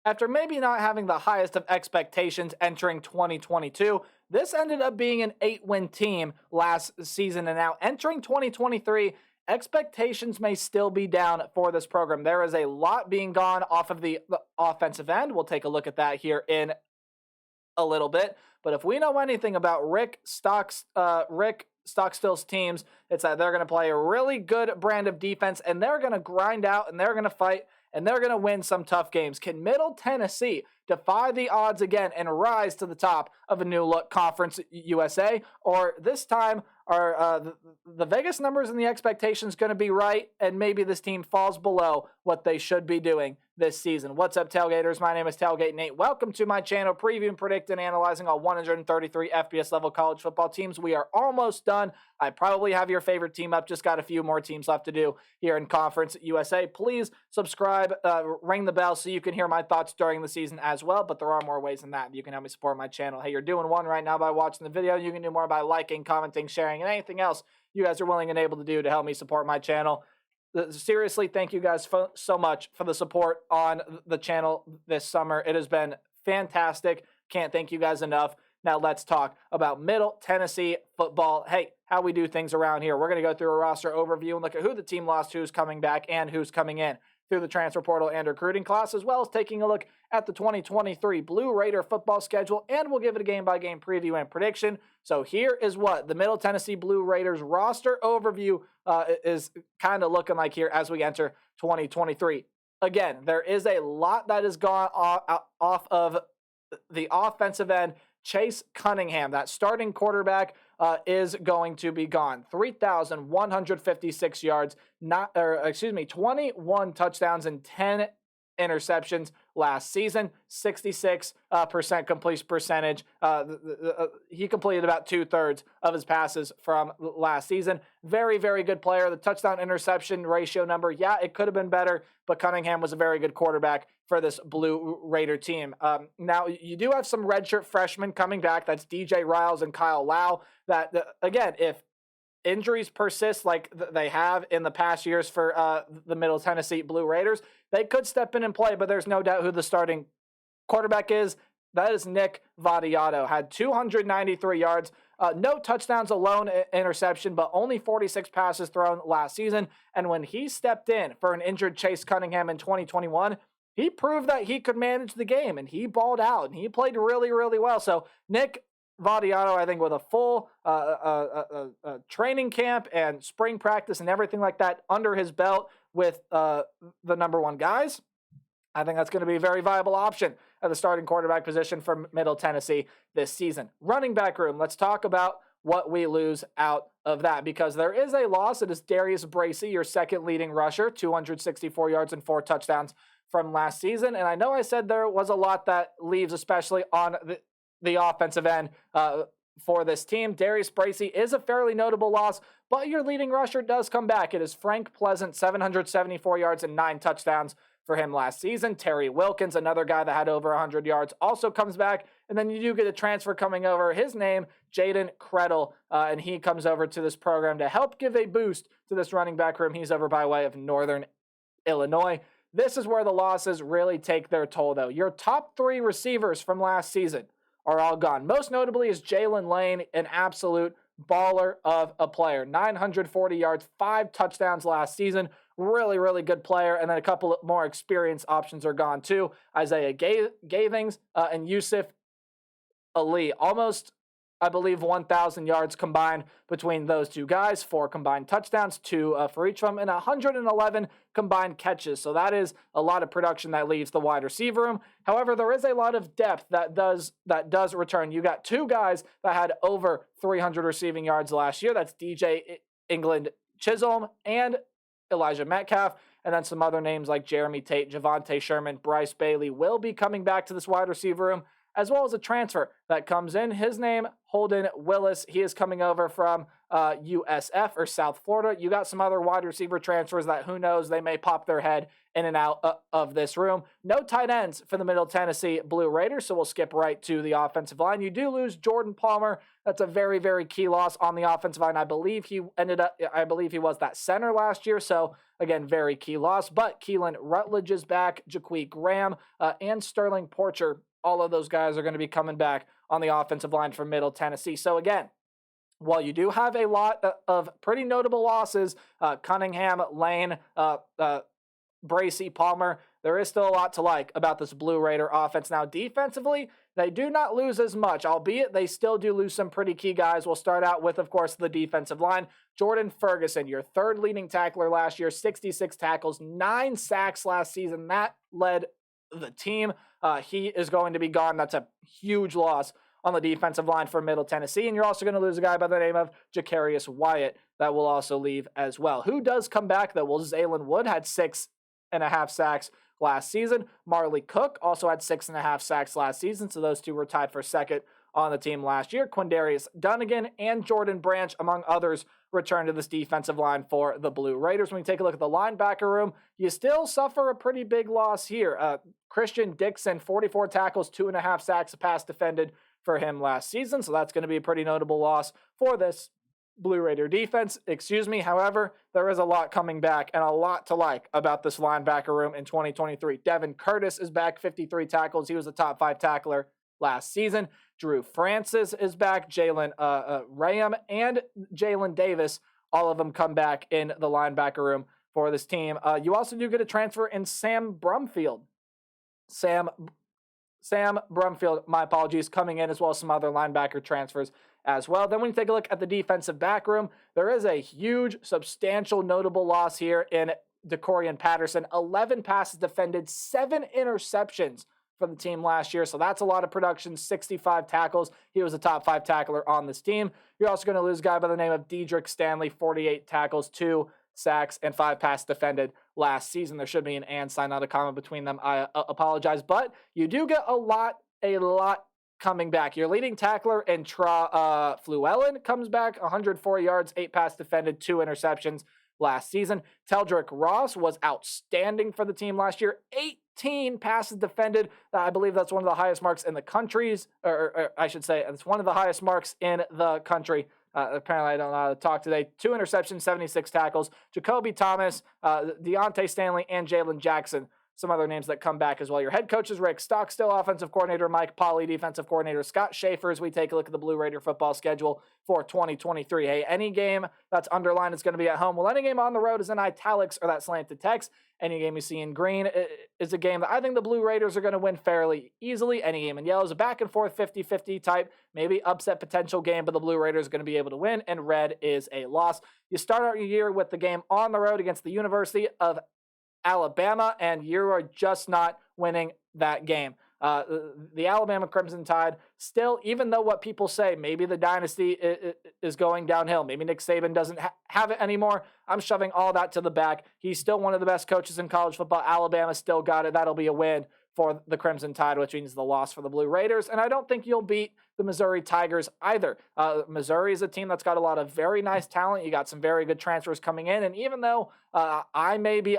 after maybe not having the highest of expectations entering 2022, this ended up being an 8-win team last season, and now entering 2023, expectations may still be down for this program. There is a lot being gone off of the offensive end. We'll take a look at that here in a little bit. But if we know anything about Rick Stockstill's teams, it's that they're going to play a really good brand of defense, and they're going to grind out, and they're going to fight, and they're going to win some tough games. Can Middle Tennessee defy the odds again and rise to the top of a new look Conference USA? Or this time, are the Vegas numbers and the expectations going to be right, and maybe this team falls below what they should be doing this season? What's up, Tailgaters? My name is Tailgate Nate. Welcome to my channel, previewing, predicting, and analyzing all 133 FBS level college football teams. We are almost done. I probably have your favorite team up. Just got a few more teams left to do here in Conference USA. Please subscribe, ring the bell so you can hear my thoughts during the season as well. But there are more ways than that. You can help me support my channel. Hey, you're doing one right now by watching the video. You can do more by liking, commenting, sharing, and anything else you guys are willing and able to do to help me support my channel. Seriously, thank you guys so much for the support on the channel this summer. It has been fantastic. Can't thank you guys enough. Now let's talk about Middle Tennessee football. Hey, how we do things around here. We're going to go through a roster overview and look at who the team lost, who's coming back, and who's coming in through the transfer portal and recruiting class, as well as taking a look at the 2023 Blue Raider football schedule, and we'll give it a game-by-game preview and prediction. So here is what the Middle Tennessee Blue Raiders roster overview is kind of looking like here as we enter 2023. Again, there is a lot that has gone off of the offensive end. Chase Cunningham, that starting quarterback, is going to be gone. 3,156 yards, 21 touchdowns and 10 interceptions last season, 66% completion percentage. He completed about 2/3 of his passes from last season. Very, very good player. The touchdown interception ratio number, yeah, it could have been better, but Cunningham was a very good quarterback for this Blue Raider team. Now, you do have some redshirt freshmen coming back. That's DJ Riles and Kyle Lau. That, again, if injuries persist like they have in the past years for the Middle Tennessee Blue Raiders, they could step in and play, but there's no doubt who the starting quarterback is. That is Nick Vadiato. Had 293 yards, no touchdowns, alone interception, but only 46 passes thrown last season. And when he stepped in for an injured Chase Cunningham in 2021, he proved that he could manage the game, and he balled out, and he played really, really well. So Nick Vadiato, I think, with a full training camp and spring practice and everything like that under his belt with the number one guys, I think that's going to be a very viable option at the starting quarterback position for Middle Tennessee this season. Running back room, let's talk about what we lose out of that, because there is a loss. It is Darius Bracey, your second leading rusher, 264 yards and 4 touchdowns from last season. And I know I said there was a lot that leaves, especially on the offensive end for this team. Darius Bracey is a fairly notable loss, but your leading rusher does come back. It is Frank Pleasant, 774 yards and 9 touchdowns for him last season. Terry Wilkins, another guy that had over 100 yards, also comes back. And then you do get a transfer coming over. His name, Jaden Krettel, and he comes over to this program to help give a boost to this running back room. He's over by way of Northern Illinois. This is where the losses really take their toll, though. Your top 3 receivers from last season are all gone. Most notably is Jalen Lane, an absolute baller of a player. 940 yards, 5 touchdowns last season. Really, really good player. And then a couple more experienced options are gone too. Isaiah Gathings and Yusuf Ali. Almost, I believe, 1,000 yards combined between those two guys. 4 combined touchdowns, 2 for each of them, and 111 combined catches. So that is a lot of production that leaves the wide receiver room. However, there is a lot of depth that does return. You got 2 guys that had over 300 receiving yards last year. That's DJ England Chisholm and Elijah Metcalf. And then some other names like Jeremy Tate, Javonte Sherman, Bryce Bailey will be coming back to this wide receiver room, as well as a transfer that comes in. His name, Holden Willis. He is coming over from USF or South Florida. You got some other wide receiver transfers that who knows, they may pop their head in and out of this room. No tight ends for the Middle Tennessee Blue Raiders, so we'll skip right to the offensive line. You do lose Jordan Palmer. That's a very, very key loss on the offensive line. I believe he was that center last year, so again, very key loss. But Keelan Rutledge is back, Jaquie Graham, and Sterling Porcher. All of those guys are going to be coming back on the offensive line for Middle Tennessee. So again, while you do have a lot of pretty notable losses, Cunningham, Lane, Bracey, Palmer, there is still a lot to like about this Blue Raider offense. Now, defensively, they do not lose as much, albeit they still do lose some pretty key guys. We'll start out with, of course, the defensive line. Jordan Ferguson, your third leading tackler last year, 66 tackles, 9 sacks last season. That led the team. He is going to be gone. That's a huge loss on the defensive line for Middle Tennessee. And you're also going to lose a guy by the name of Jacarius Wyatt that will also leave as well. Who does come back, though? Well, Zaylen Wood had 6.5 sacks last season. Marley Cook also had 6.5 sacks last season, so those two were tied for second on the team last year. Quindarius Dunnigan and Jordan Branch, among others, return to this defensive line for the Blue Raiders. When you take a look at the linebacker room, you still suffer a pretty big loss here. Christian Dixon, 44 tackles, 2.5 sacks, a pass defended for him last season, so that's going to be a pretty notable loss for this Blue Raider defense. However, there is a lot coming back and a lot to like about this linebacker room in 2023. Devin Curtis is back, 53 tackles. He was a top 5 tackler last season. Drew Francis is back. Jalen Ram and Jalen Davis, all of them come back in the linebacker room for this team. You also do get a transfer in Sam Brumfield. Sam Brumfield, my apologies, coming in, as well as some other linebacker transfers as well. Then when you take a look at the defensive back room, there is a huge, substantial, notable loss here in DeCorian Patterson. 11 passes defended, 7 interceptions for the team last year. So that's a lot of production, 65 tackles. He was a top 5 tackler on this team. You're also going to lose a guy by the name of Dedrick Stanley, 48 tackles, 2 sacks, and 5 passes defended last season. There should be an and sign, not a comma between them. I apologize. But you do get a lot coming back. Your leading tackler in Fluellen comes back, 104 yards, 8 passes defended, 2 interceptions last season. Teldrick Ross was outstanding for the team last year. 18 passes defended. I believe that's one of the highest marks in the countries, or I should say, it's one of the highest marks in the country. Apparently, I don't know how to talk today. 2 interceptions, 76 tackles. Jacoby Thomas, Deontay Stanley, and Jalen Jackson. Some other names that come back as well. Your head coach is Rick Stockstill, offensive coordinator Mike Pauley, defensive coordinator Scott Schaefer, as we take a look at the Blue Raider football schedule for 2023. Hey, any game that's underlined is going to be at home. Well, any game on the road is in italics or that slanted text. Any game you see in green is a game that I think the Blue Raiders are going to win fairly easily. Any game in yellow is a back and forth 50-50 type, maybe upset potential game, but the Blue Raiders are going to be able to win, and red is a loss. You start out your year with the game on the road against the University of Alabama, and you are just not winning that game. The Alabama Crimson Tide still, even though what people say, maybe the dynasty is going downhill, maybe Nick Saban doesn't have it anymore, I'm shoving all that to the back. He's still one of the best coaches in college football. Alabama still got it. That'll be a win for the Crimson Tide, which means the loss for the Blue Raiders. And I don't think you'll beat the Missouri Tigers either. Missouri is a team that's got a lot of very nice talent. You got some very good transfers coming in. And even though I may be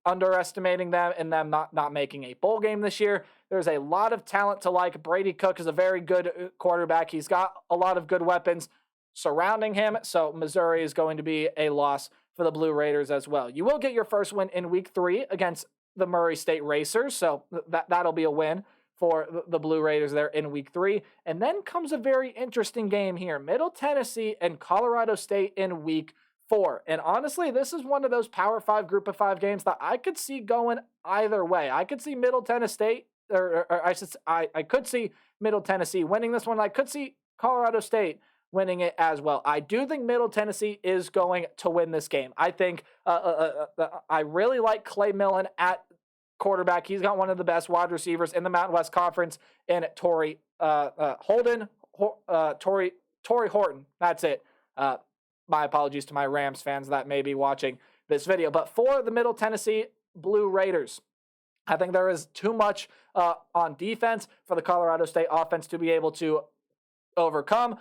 underestimating them and them not making a bowl game this year, there's a lot of talent to like. Brady Cook is a very good quarterback. He's got a lot of good weapons surrounding him, so Missouri is going to be a loss for the Blue Raiders as well. You will get your first win in Week 3 against the Murray State Racers, so that'll be a win for the Blue Raiders there in Week 3. And then comes a very interesting game here. Middle Tennessee and Colorado State in Week 4. And honestly, this is one of those Power 5, Group of 5 games that I could see going either way. I could see Middle Tennessee, I could see Middle Tennessee winning this one. I could see Colorado State winning it as well. I do think Middle Tennessee is going to win this game. I think I really like Clay Millen at quarterback. He's got one of the best wide receivers in the Mountain West Conference in Tory Horton. That's it. My apologies to my Rams fans that may be watching this video. But for the Middle Tennessee Blue Raiders, I think there is too much on defense for the Colorado State offense to be able to overcome.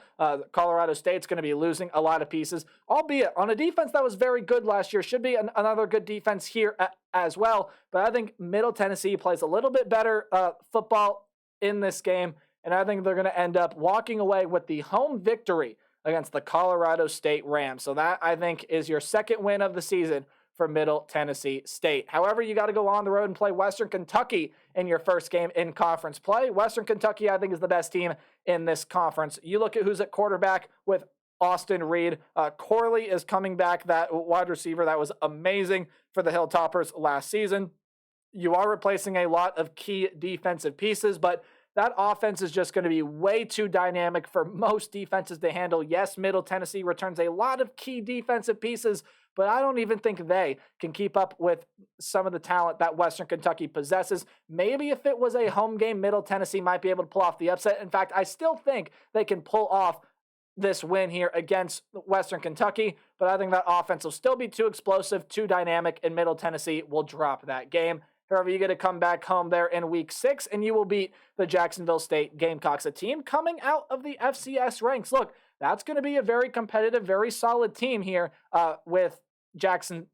Colorado State's going to be losing a lot of pieces, albeit on a defense that was very good last year. Should be another good defense here as well. But I think Middle Tennessee plays a little bit better football in this game, and I think they're going to end up walking away with the home victory against the Colorado State Rams. So that, I think, is your second win of the season for Middle Tennessee State. However, you got to go on the road and play Western Kentucky in your first game in conference play. Western Kentucky, I think, is the best team in this conference. You look at who's at quarterback with Austin Reed. Corley is coming back, that wide receiver that was amazing for the Hilltoppers last season. You are replacing a lot of key defensive pieces, but that offense is just going to be way too dynamic for most defenses to handle. Yes, Middle Tennessee returns a lot of key defensive pieces, but I don't even think they can keep up with some of the talent that Western Kentucky possesses. Maybe if it was a home game, Middle Tennessee might be able to pull off the upset. In fact, I still think they can pull off this win here against Western Kentucky, but I think that offense will still be too explosive, too dynamic, and Middle Tennessee will drop that game. However, you get to come back home there in week 6, and you will beat the Jacksonville State Gamecocks, a team coming out of the FCS ranks. Look, that's going to be a very competitive, very solid team here with Jacksonville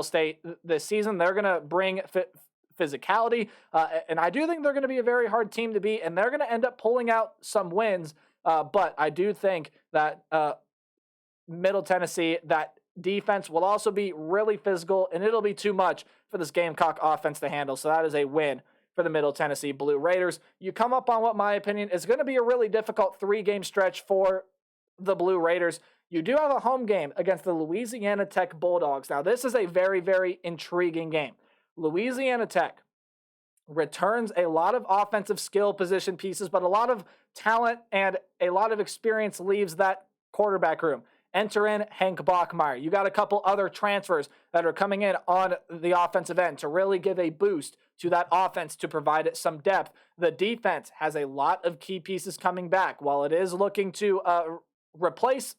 State this season. They're going to bring physicality, and I do think they're going to be a very hard team to beat, and they're going to end up pulling out some wins. But I do think that Middle Tennessee, that defense will also be really physical, and it'll be too much for this Gamecock offense to handle. So that is a win for the Middle Tennessee Blue Raiders. You come up on what my opinion is going to be a really difficult 3-game stretch for the Blue Raiders. You do have a home game against the Louisiana Tech Bulldogs. Now, this is a very, very intriguing game. Louisiana Tech returns a lot of offensive skill position pieces, but a lot of talent and a lot of experience leaves that quarterback room. Enter in Hank Bachmeier. You got a couple other transfers that are coming in on the offensive end to really give a boost to that offense, to provide it some depth. The defense has a lot of key pieces coming back. While it is looking to replace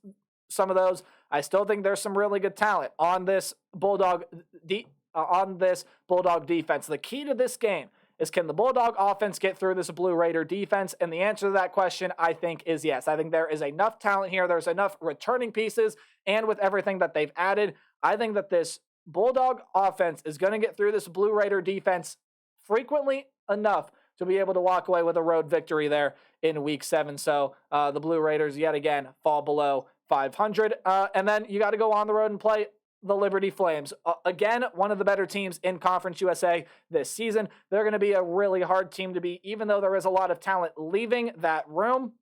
some of those, I still think there's some really good talent on this Bulldog defense. The key to this game is, can the Bulldog offense get through this Blue Raider defense? And the answer to that question, I think, is yes. I think there is enough talent here. There's enough returning pieces. And with everything that they've added, I think that this Bulldog offense is going to get through this Blue Raider defense frequently enough to be able to walk away with a road victory there in week 7. So the Blue Raiders, yet again, fall below 500. And then you got to go on the road and play the Liberty Flames. Again, one of the better teams in Conference USA this season. They're going to be a really hard team to beat, even though there is a lot of talent leaving that room.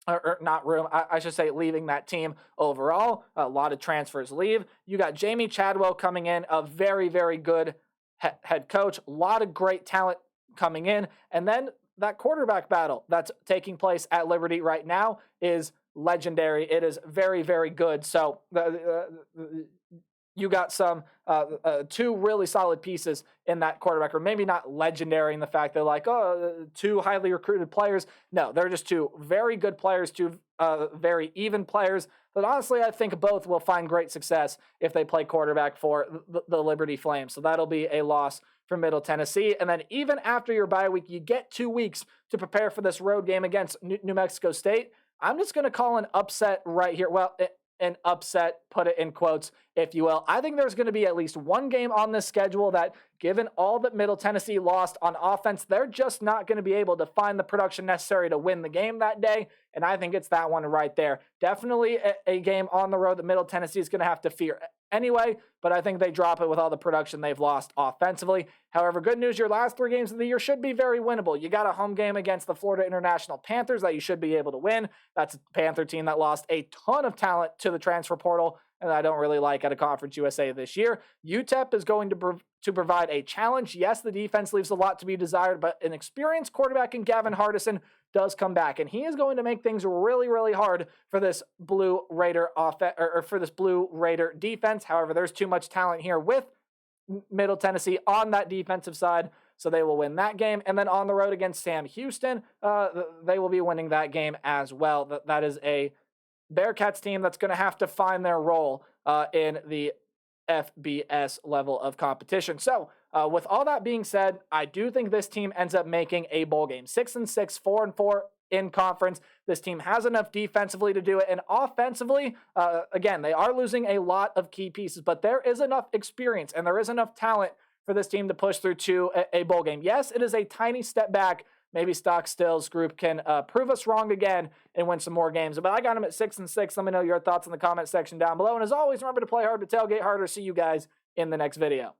Or not room, I should say leaving that team overall. A lot of transfers leave. You got Jamie Chadwell coming in, a very, very good head coach. A lot of great talent coming in. And then that quarterback battle that's taking place at Liberty right now is legendary. It is very, very good. So you got some 2 really solid pieces in that quarterback room. Maybe not legendary in the fact that 2 highly recruited players. No, they're just 2 very good players, 2 very even players. But honestly, I think both will find great success if they play quarterback for the Liberty Flames. So that'll be a loss for Middle Tennessee. And then even after your bye week, you get 2 weeks to prepare for this road game against New Mexico State. I'm just going to call an upset right here. Well, an upset, put it in quotes, if you will. I think there's going to be at least one game on this schedule that, given all that Middle Tennessee lost on offense, they're just not going to be able to find the production necessary to win the game that day. And I think it's that one right there. Definitely a game on the road that Middle Tennessee is going to have to fear anyway, but I think they drop it with all the production they've lost offensively. However, good news, your last 3 games of the year should be very winnable. You got a home game against the Florida International Panthers that you should be able to win. That's a Panther team that lost a ton of talent to the transfer portal, and I don't really like at a Conference USA this year. UTEP is going to provide a challenge. Yes, the defense leaves a lot to be desired, but an experienced quarterback in Gavin Hardison does come back, and he is going to make things really, really hard for this Blue Raider for this Blue Raider defense. However, there's too much talent here with Middle Tennessee on that defensive side, so they will win that game. And then on the road against Sam Houston, they will be winning that game as well. That is a Bearcats team that's going to have to find their role in the FBS level of competition. So With all that being said, I do think this team ends up making a bowl game. 6-6, 4-4 in conference. This team has enough defensively to do it. And offensively, again, they are losing a lot of key pieces, but there is enough experience and there is enough talent for this team to push through to a bowl game. Yes, it is a tiny step back. Maybe Stockstill's group can prove us wrong again and win some more games. But I got him at 6-6. Let me know your thoughts in the comment section down below. And as always, remember to play hard, to tailgate harder. See you guys in the next video.